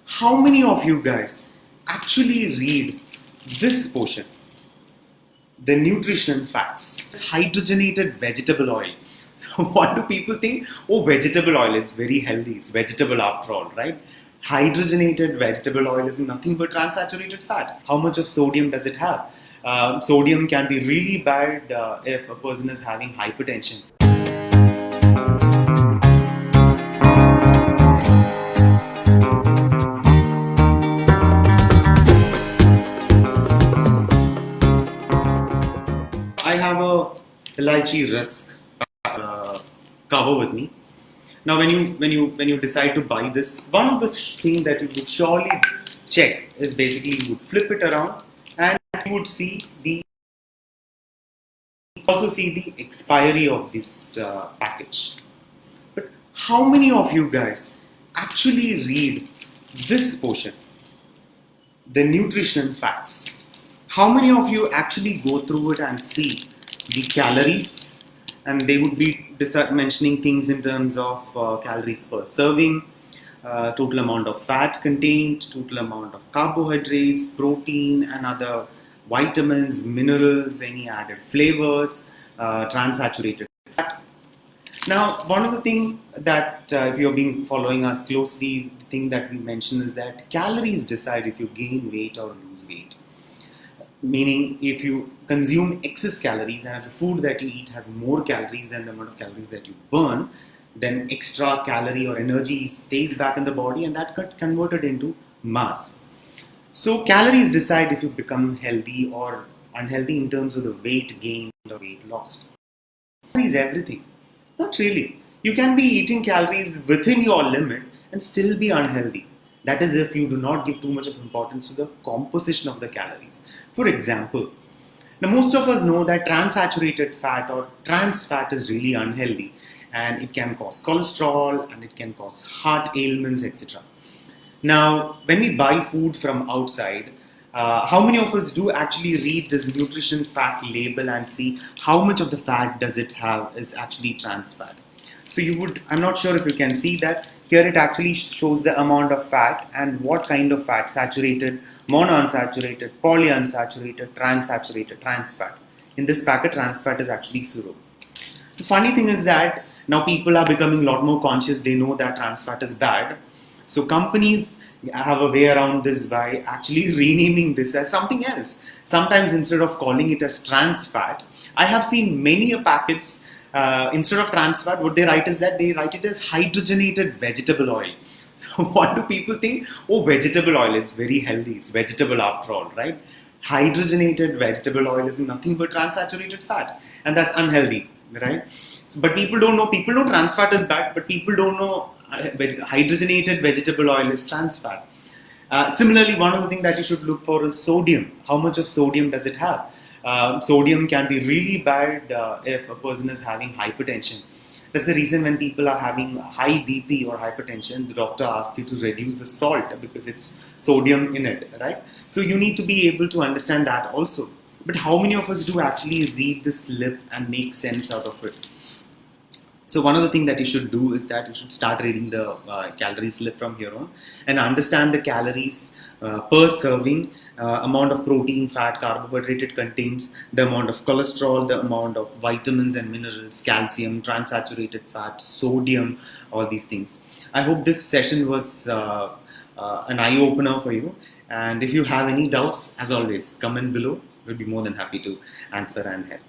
How many of you guys actually read this portion? The nutrition facts. Hydrogenated vegetable oil. So what do people think? Oh, vegetable oil, it's very healthy. It's vegetable after all, right? Hydrogenated vegetable oil is nothing but transaturated fat. How much of sodium does it have? Sodium can be really bad if a person is having hypertension. I have a lychee rusk cover with me. Now, when you decide to buy this, one of the things that you would surely check is basically you would flip it around and you would see the expiry of this package. But how many of you guys actually read this portion, the nutrition facts? How many of you actually go through it and see the calories? And they would be mentioning things in terms of calories per serving, total amount of fat contained, total amount of carbohydrates, protein and other vitamins, minerals, any added flavors, transaturated fat. Now, one of the things that if you've been following us closely, the thing that we mention is that calories decide if you gain weight or lose weight. Meaning, if you consume excess calories and if the food that you eat has more calories than the amount of calories that you burn, then extra calorie or energy stays back in the body and that got converted into mass. So calories decide if you become healthy or unhealthy in terms of the weight gained or weight lost. Calories everything. Not really. You can be eating calories within your limit and still be unhealthy. That is if you do not give too much of importance to the composition of the calories. For example, now most of us know that transaturated fat or trans fat is really unhealthy and it can cause cholesterol and it can cause heart ailments, etc. Now, when we buy food from outside, how many of us do actually read this nutrition fact label and see how much of the fat does it have is actually trans fat? So I'm not sure if you can see that. Here it actually shows the amount of fat and what kind of fat: saturated, monounsaturated, polyunsaturated, transaturated, trans fat. In this packet, trans fat is actually 0. The funny thing is that now people are becoming a lot more conscious. They know that trans fat is bad. So companies have a way around this by actually renaming this as something else. Sometimes instead of calling it as trans fat, I have seen many packets. Instead of trans fat, what they write is that they write it as hydrogenated vegetable oil. So what do people think? Oh, vegetable oil, it's very healthy. It's vegetable after all, right? Hydrogenated vegetable oil is nothing but transaturated fat, and that's unhealthy, right? So, but people don't know. People know trans fat is bad, but people don't know hydrogenated vegetable oil is trans fat. Similarly, one of the things that you should look for is sodium. How much of sodium does it have? Sodium can be really bad if a person is having hypertension. That's the reason when people are having high BP or hypertension, the doctor asks you to reduce the salt because it's sodium in it, right? So you need to be able to understand that also. But how many of us do actually read this list and make sense out of it? So one of the things that you should do is that you should start reading the calories list from here on and understand the calories per serving, amount of protein, fat, carbohydrate it contains, the amount of cholesterol, the amount of vitamins and minerals, calcium, transaturated fat, sodium, all these things. I hope this session was an eye-opener for you. And if you have any doubts, as always, comment below. We'll be more than happy to answer and help.